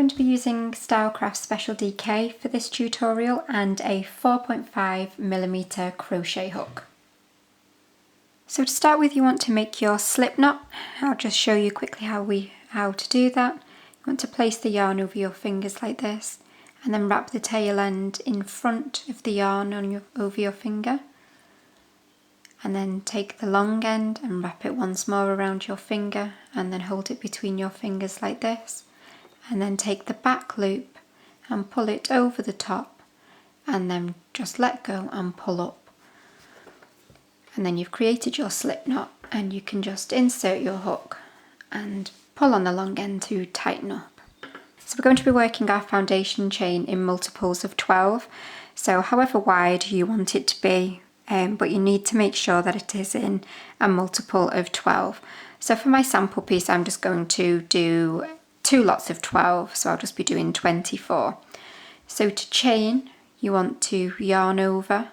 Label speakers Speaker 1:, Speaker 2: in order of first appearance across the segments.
Speaker 1: going to be using Stylecraft Special DK for this tutorial and a 4.5mm crochet hook. So to start with, you want to make your slip knot. I'll just show you quickly how to do that. You want to place the yarn over your fingers like this and then wrap the tail end in front of the yarn over your finger, and then take the long end and wrap it once more around your finger and then hold it between your fingers like this, and then take the back loop and pull it over the top and then just let go and pull up, and then you've created your slip knot, and you can just insert your hook and pull on the long end to tighten up. So we're going to be working our foundation chain in multiples of 12, so however wide you want it to be, but you need to make sure that it is in a multiple of 12. So for my sample piece, I'm just going to do 2 lots of 12, so I'll just be doing 24. So to chain, you want to yarn over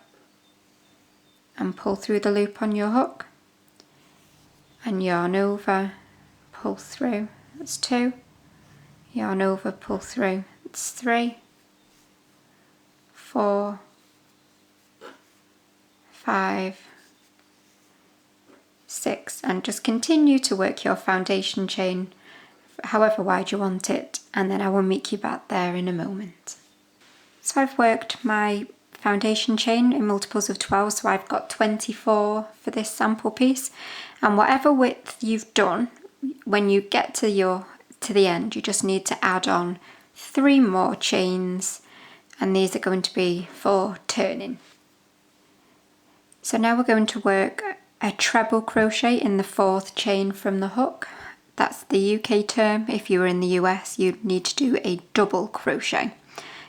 Speaker 1: and pull through the loop on your hook, and yarn over, pull through, that's 2, yarn over, pull through, that's 3, 4, 5, 6, and just continue to work your foundation chain however wide you want it, and then I will meet you back there in a moment. So I've worked my foundation chain in multiples of 12, so I've got 24 for this sample piece, and whatever width you've done, when you get to the end, you just need to add on 3 more chains, and these are going to be for turning. So now we're going to work a treble crochet in the 4th chain from the hook. That's the UK term. If you were in the US, you'd need to do a double crochet.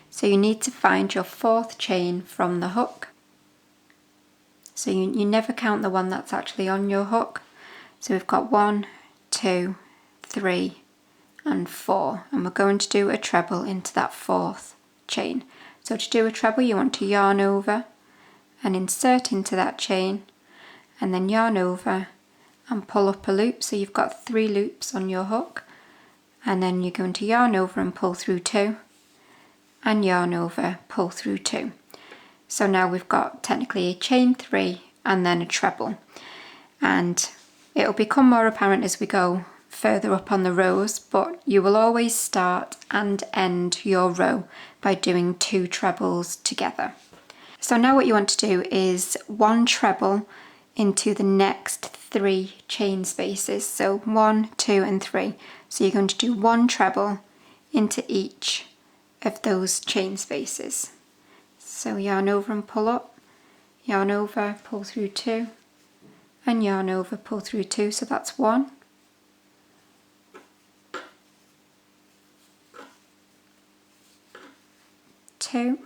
Speaker 1: So you need to find your 4th chain from the hook. So you never count the one that's actually on your hook. So we've got 1, 2, 3 and 4, and we're going to do a treble into that 4th chain. So to do a treble, you want to yarn over and insert into that chain, and then yarn over and pull up a loop, so you've got 3 loops on your hook, and then you're going to yarn over and pull through 2, and yarn over, pull through 2. So now we've got technically a chain 3 and then a treble, and it'll become more apparent as we go further up on the rows, but you will always start and end your row by doing 2 trebles together. So now what you want to do is 1 treble into the next 3 chain spaces, so 1, 2 and 3. So you're going to do 1 treble into each of those chain spaces. So yarn over and pull up, yarn over, pull through 2, and yarn over, pull through 2, so that's 1, 2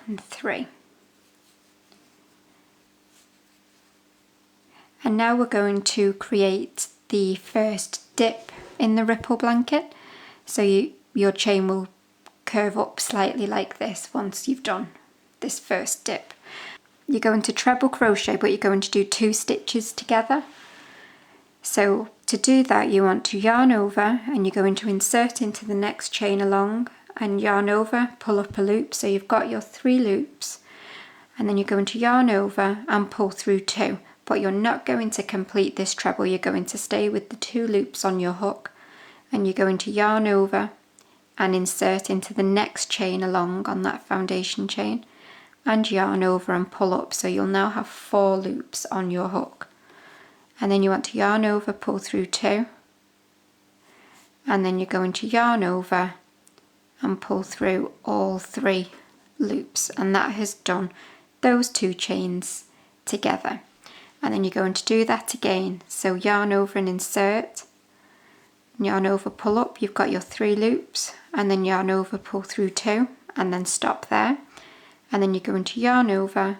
Speaker 1: and 3. And now we're going to create the first dip in the ripple blanket. So your chain will curve up slightly like this once you've done this first dip. You're going to treble crochet, but you're going to do 2 stitches together. So to do that, you want to yarn over and you're going to insert into the next chain along and yarn over, pull up a loop, so you've got your 3 loops, and then you're going to yarn over and pull through 2, but you're not going to complete this treble. You're going to stay with the 2 loops on your hook, and you're going to yarn over and insert into the next chain along on that foundation chain, and yarn over and pull up, so you'll now have 4 loops on your hook. And then you want to yarn over, pull through 2, and then you're going to yarn over and pull through all 3 loops, and that has done those 2 chains together. And then you're going to do that again, so yarn over and insert, yarn over, pull up, you've got your 3 loops, and then yarn over, pull through 2, and then stop there, and then you're going to yarn over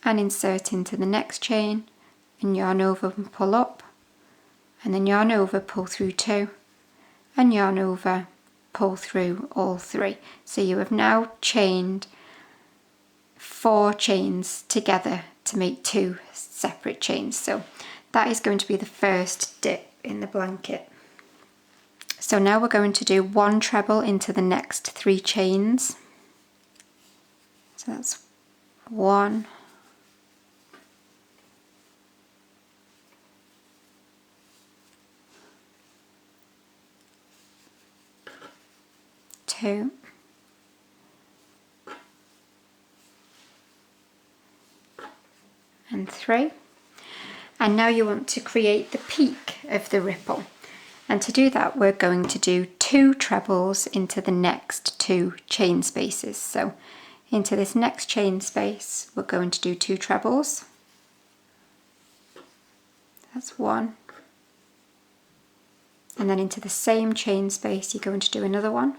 Speaker 1: and insert into the next chain, and yarn over and pull up, and then yarn over, pull through 2, and yarn over, pull through all 3. So you have now chained 4 chains together to make 2 separate chains. So that is going to be the first dip in the blanket. So now we're going to do 1 treble into the next 3 chains. So that's 1, 2, and 3. And now you want to create the peak of the ripple. And to do that, we're going to do 2 trebles into the next 2 chain spaces. So into this next chain space, we're going to do 2 trebles. That's 1. And then into the same chain space, you're going to do another one.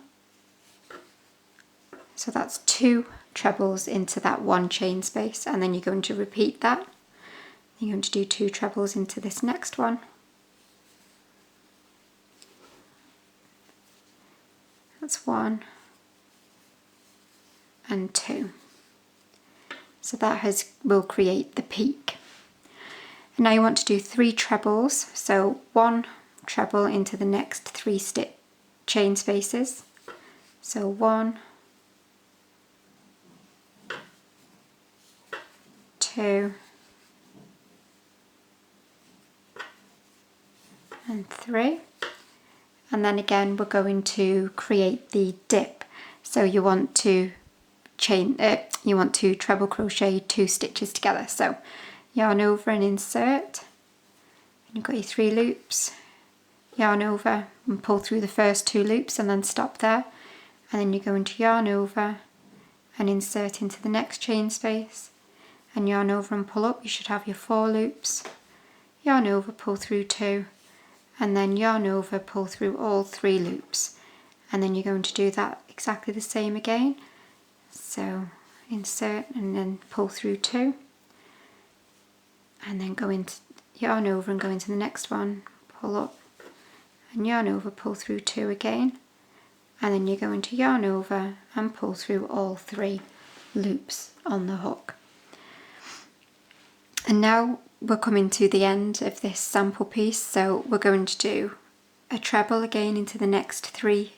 Speaker 1: So that's 2 trebles into that 1 chain space, and then you're going to repeat that. You're going to do 2 trebles into this next one. That's 1 and 2. So that will create the peak. And now you want to do 3 trebles, so 1 treble into the next 3 chain spaces. So 1, 2, and 3. And then again we're going to create the dip. So you want to treble crochet 2 stitches together. So yarn over and insert, and you've got your 3 loops, yarn over and pull through the first 2 loops and then stop there, and then you're going to yarn over and insert into the next chain space and yarn over and pull up. You should have your 4 loops, yarn over, pull through 2, and then yarn over, pull through all 3 loops, and then you're going to do that exactly the same again. So insert and then pull through 2, and then go into yarn over and go into the next one, pull up and yarn over, pull through 2 again, and then you're going to yarn over and pull through all 3 loops on the hook. And now we're coming to the end of this sample piece, so we're going to do a treble again into the next 3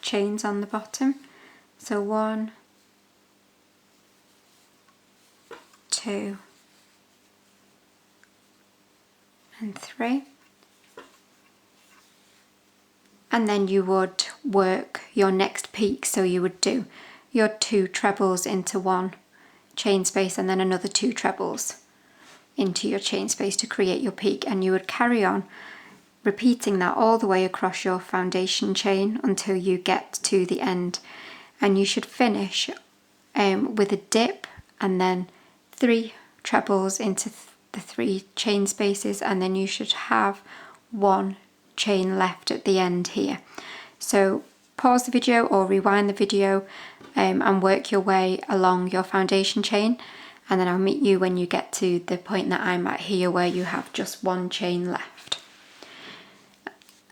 Speaker 1: chains on the bottom. So 1, 2, and 3. And then you would work your next peak, so you would do your 2 trebles into 1 chain space and then another 2 trebles into your chain space to create your peak, and you would carry on repeating that all the way across your foundation chain until you get to the end, and you should finish with a dip and then 3 trebles into the 3 chain spaces, and then you should have 1 chain left at the end here. So pause the video or rewind the video and work your way along your foundation chain, and then I'll meet you when you get to the point that I'm at here where you have just 1 chain left.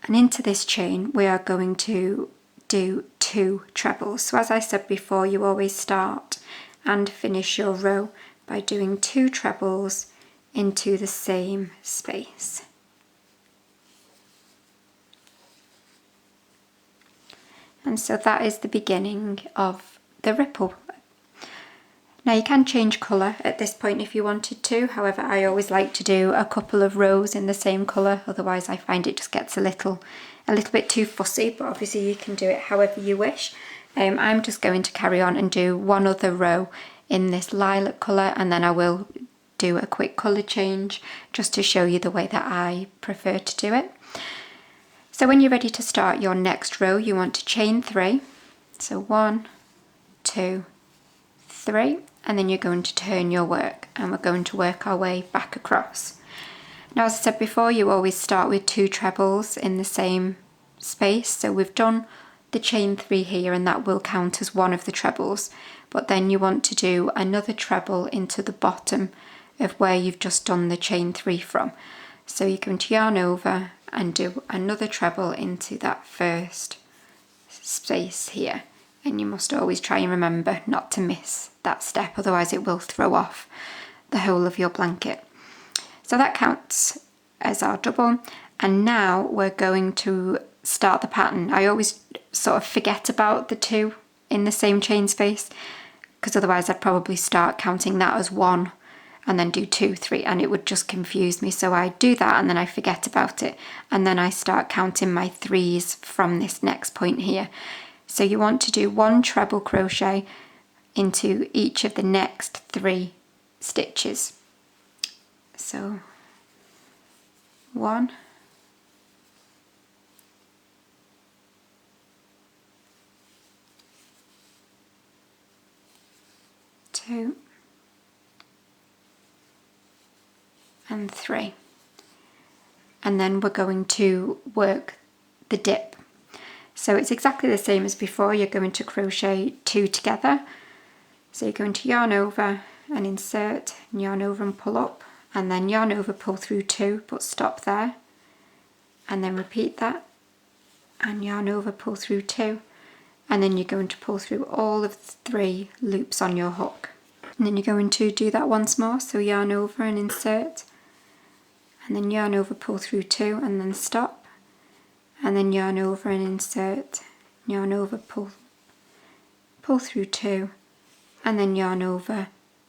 Speaker 1: And into this chain we are going to do 2 trebles. So as I said before, you always start and finish your row by doing 2 trebles into the same space. And so that is the beginning of the ripple. Now you can change colour at this point if you wanted to, however I always like to do a couple of rows in the same colour, otherwise I find it just gets a little bit too fussy, but obviously you can do it however you wish. I'm just going to carry on and do 1 other row in this lilac colour, and then I will do a quick colour change just to show you the way that I prefer to do it. So when you're ready to start your next row, you want to chain 3. So 1, 2, 3, and then you're going to turn your work, and we're going to work our way back across. Now as I said before, you always start with 2 trebles in the same space, so we've done the chain 3 here and that will count as 1 of the trebles, but then you want to do another treble into the bottom of where you've just done the chain 3 from. So you're going to yarn over and do another treble into that first space here, and you must always try and remember not to miss that step, otherwise it will throw off the whole of your blanket. So that counts as our double, And now we're going to start the pattern. I always sort of forget about the 2 in the same chain space, because otherwise I'd probably start counting that as 1 and then do 2, 3, and it would just confuse me. So I do that and then I forget about it, and then I start counting my 3s from this next point here. So you want to do 1 treble crochet into each of the next 3 stitches. So 1, 2, and 3. And then we're going to work the dip. So it's exactly the same as before. You're going to crochet 2 together. So you're going to yarn over and insert, and yarn over and pull up, and then yarn over, pull through 2, but stop there, and then repeat that, and yarn over, pull through 2, and then you're going to pull through all of the 3 loops on your hook. And then you're going to do that once more, so yarn over and insert, and then yarn over, pull through 2, and then stop, and then yarn over and insert, yarn over, pull through 2, and then yarn over,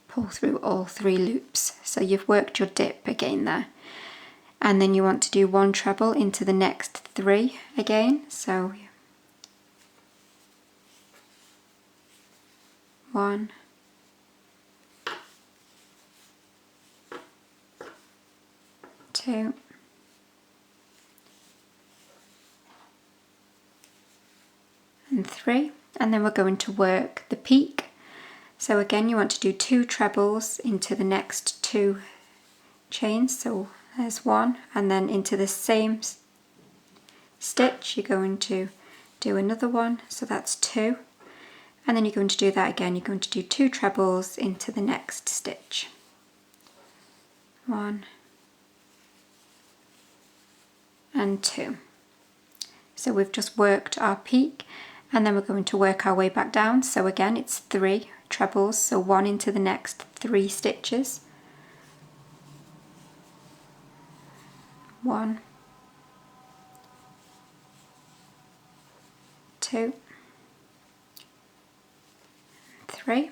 Speaker 1: pull through all 3 loops. So you've worked your dip again there. And then you want to do 1 treble into the next 3 again. So 1, 2, and 3. And then we're going to work the peak. So again, you want to do 2 trebles into the next 2 chains. So there's 1, and then into the same stitch you're going to do another 1, so that's 2, and then you're going to do that again. You're going to do 2 trebles into the next stitch. 1 and 2. So we've just worked our peak, and then we're going to work our way back down. So again, it's 3 trebles, so 1 into the next 3 stitches. 1, 2, 3,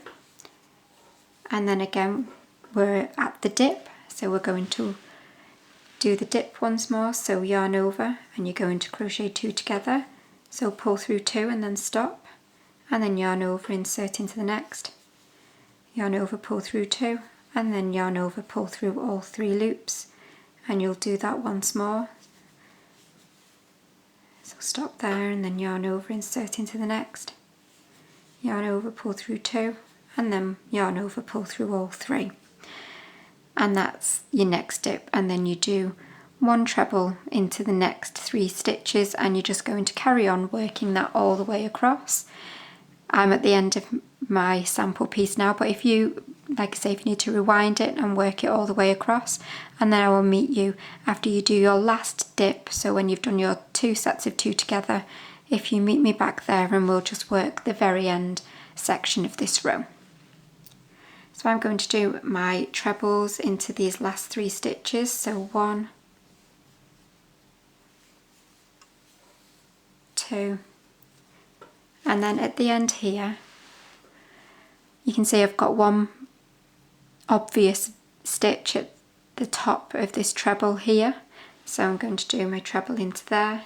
Speaker 1: and then again we're at the dip, so we're going to do the dip once more. So yarn over, and you're going to crochet 2 together, so pull through 2 and then stop, and then yarn over, insert into the next, yarn over, pull through 2, and then yarn over, pull through all 3 loops, and you'll do that once more. So stop there, and then yarn over, insert into the next, yarn over, pull through 2, and then yarn over, pull through all 3, and that's your next dip. And then you do 1 treble into the next 3 stitches, and you're just going to carry on working that all the way across. I'm at the end of my sample piece now, but if you, like I say, if you need to rewind it and work it all the way across, and then I will meet you after you do your last dip. So when you've done your 2 sets of 2 together, if you meet me back there, and we'll just work the very end section of this row. So I'm going to do my trebles into these last 3 stitches. So 1, 2, and then at the end here, you can see I've got 1 obvious stitch at the top of this treble here. So I'm going to do my treble into there,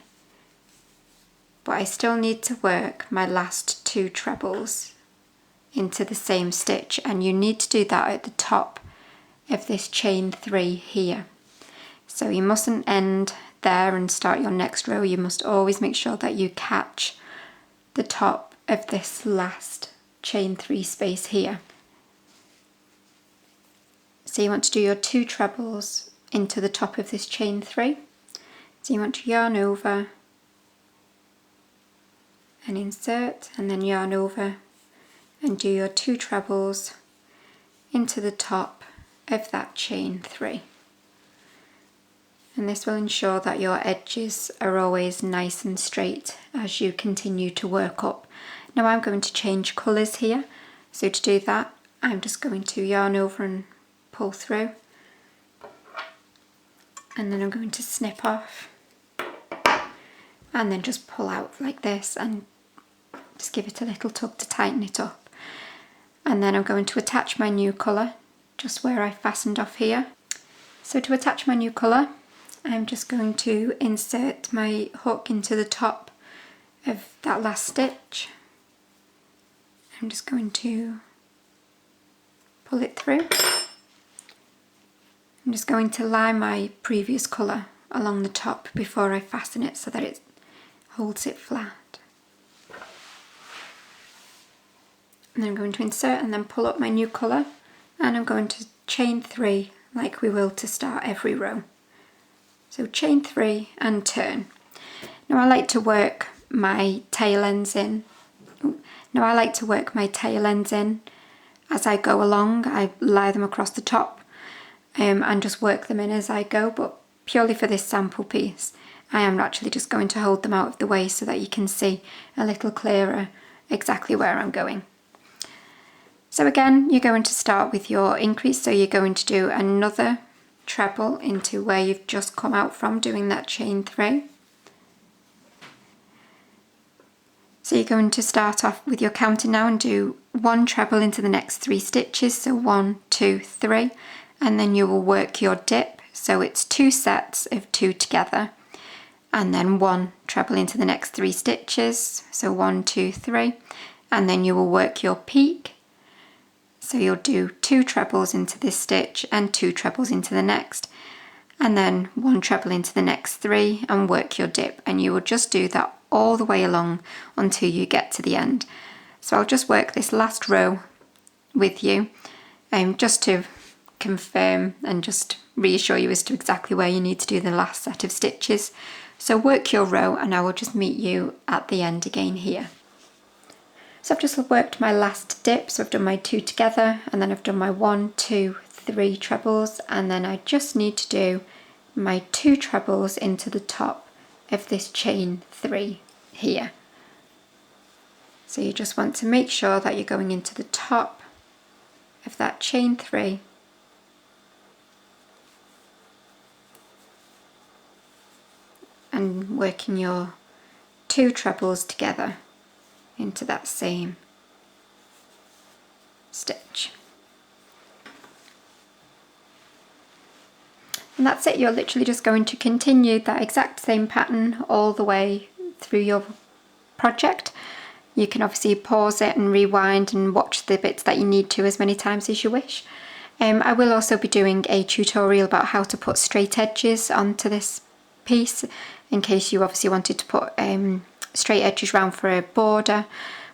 Speaker 1: but I still need to work my last 2 trebles into the same stitch, and you need to do that at the top of this chain 3 here. So you mustn't end there and start your next row. You must always make sure that you catch the top of this last chain 3 space here. So you want to do your 2 trebles into the top of this chain 3. So you want to yarn over and insert, and then yarn over and do your 2 trebles into the top of that chain 3. And this will ensure that your edges are always nice and straight as you continue to work up. Now I'm going to change colours here, so to do that I'm just going to yarn over and pull through, and then I'm going to snip off and then just pull out like this and just give it a little tug to tighten it up. And then I'm going to attach my new colour just where I fastened off here. So to attach my new colour, I'm just going to insert my hook into the top of that last stitch. I'm just going to pull it through. I'm just going to line my previous colour along the top before I fasten it so that it holds it flat. And then I'm going to insert and then pull up my new colour, and I'm going to chain 3 like we will to start every row. So chain 3 and turn. Now I like to work my tail ends in. As I go along. I lie them across the top and just work them in as I go, but purely for this sample piece I am actually just going to hold them out of the way so that you can see a little clearer exactly where I'm going. So again, you're going to start with your increase, so you're going to do another treble into where you've just come out from doing that chain 3. So you're going to start off with your counting now and do 1 treble into the next 3 stitches, so 1, 2, 3, and then you will work your dip, so it's 2 sets of 2 together, and then 1 treble into the next 3 stitches, so 1, 2, 3, and then you will work your peak. So you'll do 2 trebles into this stitch and 2 trebles into the next, and then 1 treble into the next 3 and work your dip, and you will just do that all the way along until you get to the end. So I'll just work this last row with you just to confirm and just reassure you as to exactly where you need to do the last set of stitches. So work your row and I will just meet you at the end again here. So I've just worked my last dip, so I've done my 2 together and then I've done my 1, 2, 3 trebles, and then I just need to do my 2 trebles into the top of this chain 3 here. So you just want to make sure that you're going into the top of that chain 3 and working your 2 trebles together into that same stitch. And that's it. You're literally just going to continue that exact same pattern all the way through your project. You can obviously pause it and rewind and watch the bits that you need to as many times as you wish. I will also be doing a tutorial about how to put straight edges onto this piece in case you obviously wanted to put straight edges round for a border,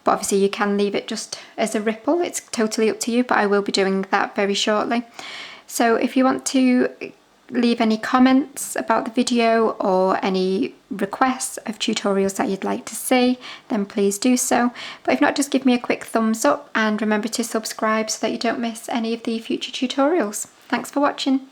Speaker 1: but obviously you can leave it just as a ripple. It's totally up to you, but I will be doing that very shortly. So if you want to leave any comments about the video or any requests of tutorials that you'd like to see, then please do so. But if not, just give me a quick thumbs up and remember to subscribe so that you don't miss any of the future tutorials. Thanks for watching.